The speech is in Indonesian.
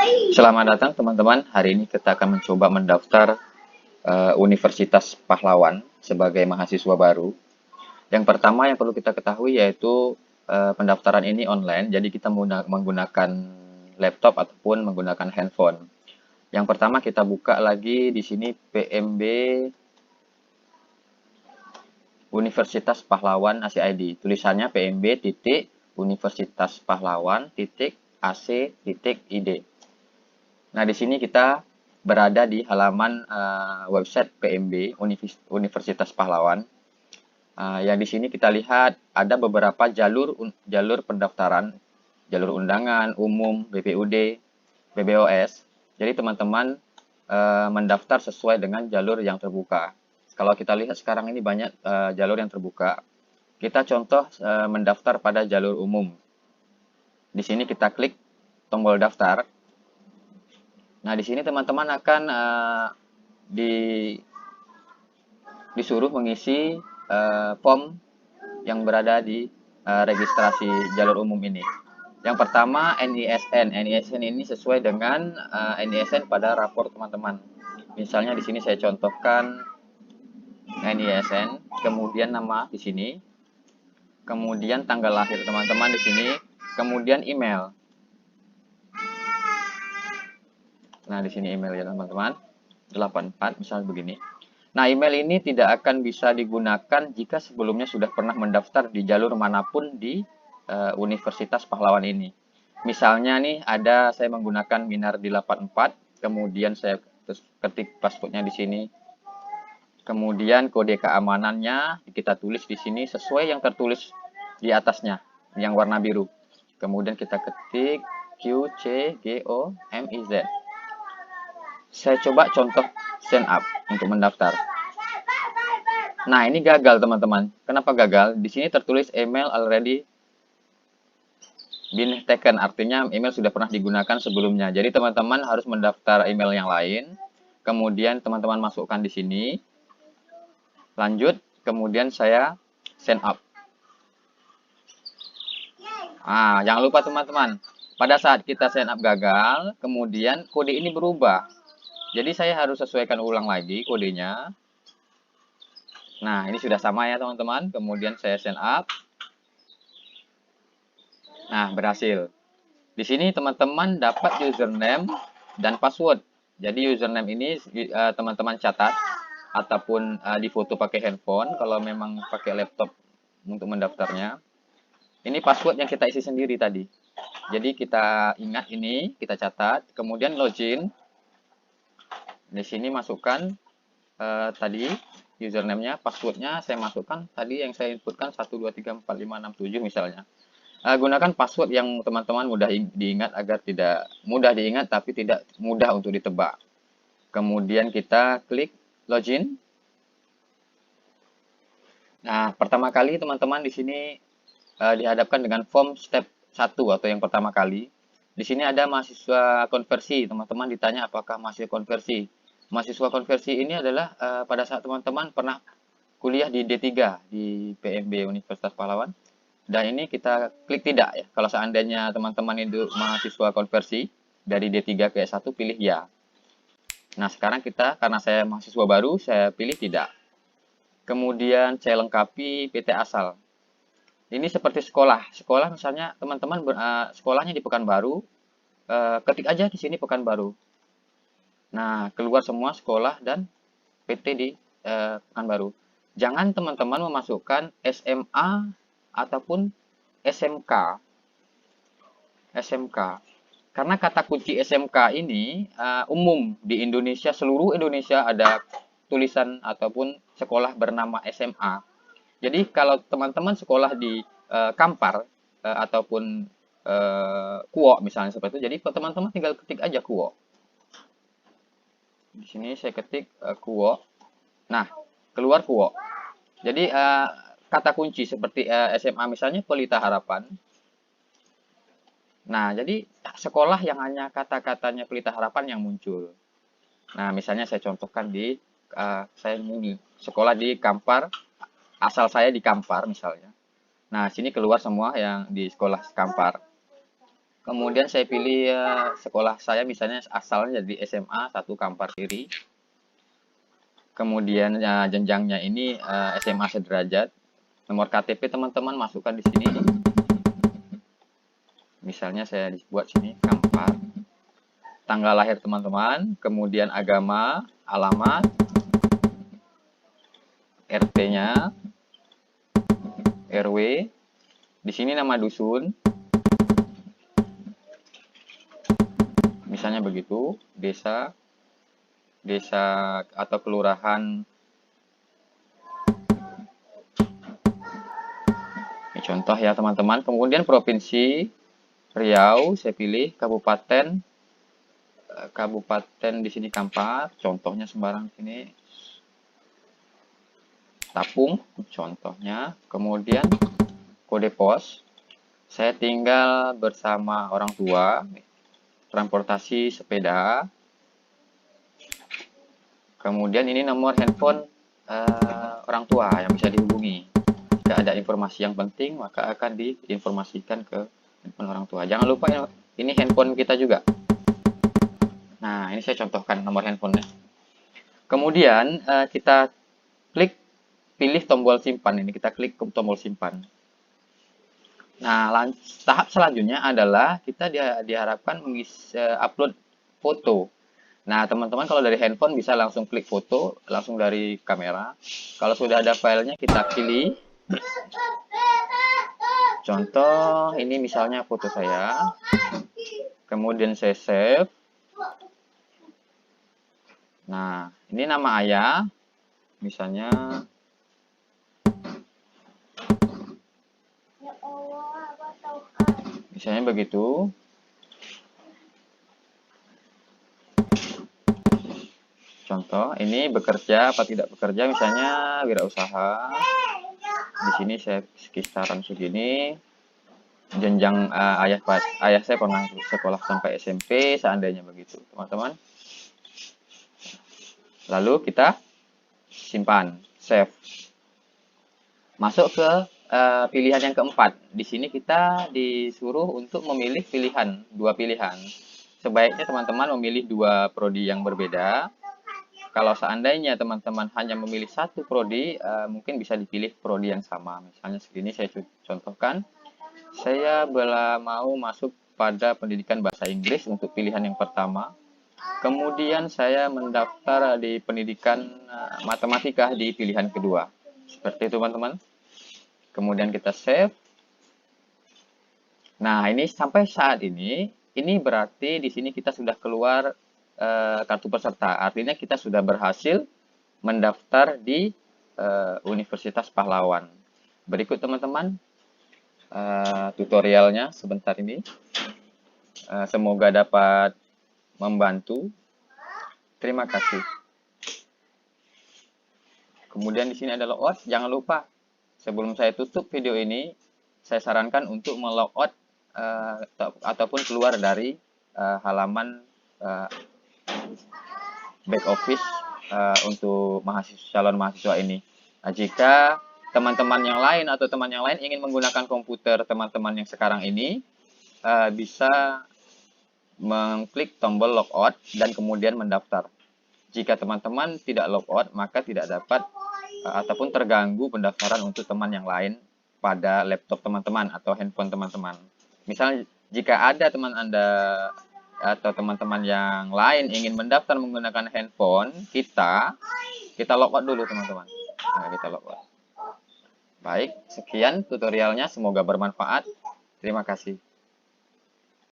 Selamat datang teman-teman. Hari ini kita akan mencoba mendaftar Universitas Pahlawan sebagai mahasiswa baru. Yang pertama yang perlu kita ketahui yaitu pendaftaran ini online, jadi kita menggunakan laptop ataupun menggunakan handphone. Yang pertama kita buka lagi di sini PMB Universitas Pahlawan ACID. Tulisannya PMB titik Universitas Pahlawan titik AC titik ID. Nah, di sini kita berada di halaman website PMB Universitas Pahlawan. Yang di sini kita lihat ada beberapa jalur pendaftaran, jalur undangan, umum, BPUD, BBOS. Jadi teman-teman mendaftar sesuai dengan jalur yang terbuka. Kalau kita lihat sekarang ini banyak jalur yang terbuka. Kita contoh mendaftar pada jalur umum. Di sini kita klik tombol daftar. Nah, di sini teman-teman akan disuruh mengisi form yang berada di registrasi jalur umum ini. Yang pertama NISN. NISN ini sesuai dengan NISN pada rapor teman-teman. Misalnya di sini saya contohkan NISN, kemudian nama di sini, kemudian tanggal lahir teman-teman di sini, kemudian email. Nah, di sini email ya teman-teman. 84 misalnya begini. Nah, email ini tidak akan bisa digunakan jika sebelumnya sudah pernah mendaftar di jalur manapun di Universitas Pahlawan ini. Misalnya nih ada saya menggunakan Minardi 84, kemudian saya ketik passwordnya di sini. Kemudian kode keamanannya kita tulis di sini sesuai yang tertulis di atasnya, yang warna biru. Kemudian kita ketik QCGOMIZ. Saya coba contoh sign up untuk mendaftar. Nah, ini gagal teman-teman. Kenapa gagal? Di sini tertulis email already been taken, artinya email sudah pernah digunakan sebelumnya. Jadi teman-teman harus mendaftar email yang lain. Kemudian teman-teman masukkan di sini. Lanjut, kemudian saya sign up. Jangan lupa teman-teman, pada saat kita sign up gagal, kemudian kode ini berubah. Jadi saya harus sesuaikan ulang lagi kodenya. Nah, ini sudah sama ya teman-teman. Kemudian saya sign up. Nah, berhasil. Di sini teman-teman dapat username dan password. Jadi username ini teman-teman catat ataupun difoto pakai handphone kalau memang pakai laptop untuk mendaftarnya. Ini password yang kita isi sendiri tadi. Jadi kita ingat ini, kita catat, kemudian login. Di sini masukkan tadi username-nya, password-nya saya masukkan tadi yang saya inputkan 1234567 misalnya. Gunakan password yang teman-teman mudah diingat agar tidak mudah diingat tapi tidak mudah untuk ditebak. Kemudian kita klik login. Nah, pertama kali teman-teman di sini dihadapkan dengan form step 1 atau yang pertama kali. Di sini ada mahasiswa konversi. Teman-teman ditanya apakah mahasiswa konversi. Mahasiswa konversi ini adalah pada saat teman-teman pernah kuliah di D3 di PMB Universitas Pahlawan. Dan ini kita klik tidak ya. Kalau seandainya teman-teman itu mahasiswa konversi dari D3 ke S1 pilih ya. Nah, sekarang karena saya mahasiswa baru, saya pilih tidak. Kemudian saya lengkapi PT asal. Ini seperti sekolah. Sekolah misalnya teman-teman sekolahnya di Pekanbaru, ketik aja di sini Pekanbaru. Nah, keluar semua sekolah dan PT di Pekanbaru. Jangan teman-teman memasukkan SMA ataupun SMK. Karena kata kunci SMK ini umum di Indonesia, seluruh Indonesia ada tulisan ataupun sekolah bernama SMA. Jadi kalau teman-teman sekolah di Kampar ataupun Kuok misalnya seperti itu, jadi teman-teman tinggal ketik aja Kuok. Di sini saya ketik Kuok. Nah, keluar Kuok. Jadi kata kunci seperti SMA misalnya Pelita Harapan. Nah, jadi sekolah yang hanya kata-katanya Pelita Harapan yang muncul. Nah, misalnya saya contohkan di saya ini sekolah di Kampar, asal saya di Kampar misalnya. Nah, sini keluar semua yang di sekolah Kampar. Kemudian saya pilih sekolah saya misalnya asalnya dari SMA 1 Kampar Kiri. Kemudian jenjangnya ini SMA sederajat. Nomor KTP teman-teman masukkan di sini. Misalnya saya buat sini Kampar. Tanggal lahir teman-teman, kemudian agama, alamat, RT-nya, RW. Di sini nama dusun. Misalnya begitu, desa atau kelurahan. Ini contoh ya teman-teman. Kemudian provinsi Riau, saya pilih kabupaten di sini Kampar, contohnya sembarang sini. Tapung, contohnya. Kemudian kode pos. Saya tinggal bersama orang tua, transportasi sepeda. Kemudian ini nomor handphone orang tua yang bisa dihubungi. Jika ada informasi yang penting, maka akan diinformasikan ke handphone orang tua. Jangan lupa ini handphone kita juga. Nah, ini saya contohkan nomor handphonenya. Kemudian kita pilih tombol simpan. Ini kita klik tombol simpan. Nah, tahap selanjutnya adalah kita diharapkan upload foto. Nah, teman-teman kalau dari handphone bisa langsung klik foto, langsung dari kamera. Kalau sudah ada filenya kita pilih. Contoh, ini misalnya foto saya. Kemudian saya save. Nah, ini nama ayah. Misalnya begitu. Contoh, ini bekerja apa tidak bekerja, misalnya wirausaha. Di sini saya kisaran segini. Jenjang ayah saya pernah sekolah sampai SMP, seandainya begitu, teman-teman. Lalu kita simpan, save. Masuk ke pilihan yang keempat. Di sini kita disuruh untuk memilih dua pilihan. Sebaiknya teman-teman memilih dua prodi yang berbeda. Kalau seandainya teman-teman hanya memilih satu prodi, mungkin bisa dipilih prodi yang sama. Misalnya segini saya contohkan. Saya mau masuk pada pendidikan bahasa Inggris untuk pilihan yang pertama. Kemudian saya mendaftar di pendidikan matematika di pilihan kedua. Seperti itu teman-teman. Kemudian kita save. Nah, ini sampai saat ini berarti di sini kita sudah keluar kartu peserta. Artinya kita sudah berhasil mendaftar di Universitas Pahlawan. Berikut teman-teman tutorialnya sebentar ini. Semoga dapat membantu. Terima kasih. Kemudian di sini ada logout. Jangan lupa sebelum saya tutup video ini, saya sarankan untuk melogout ataupun keluar dari halaman back office untuk calon mahasiswa ini. Nah, jika teman-teman yang lain atau teman yang lain ingin menggunakan komputer teman-teman yang sekarang ini, bisa mengklik tombol logout dan kemudian mendaftar. Jika teman-teman tidak logout, maka tidak dapat ataupun terganggu pendaftaran untuk teman yang lain pada laptop teman-teman atau handphone teman-teman. Misalnya, jika ada teman Anda atau teman-teman yang lain ingin mendaftar menggunakan handphone, kita logout dulu teman-teman. Nah, kita logout. Baik, sekian tutorialnya. Semoga bermanfaat. Terima kasih.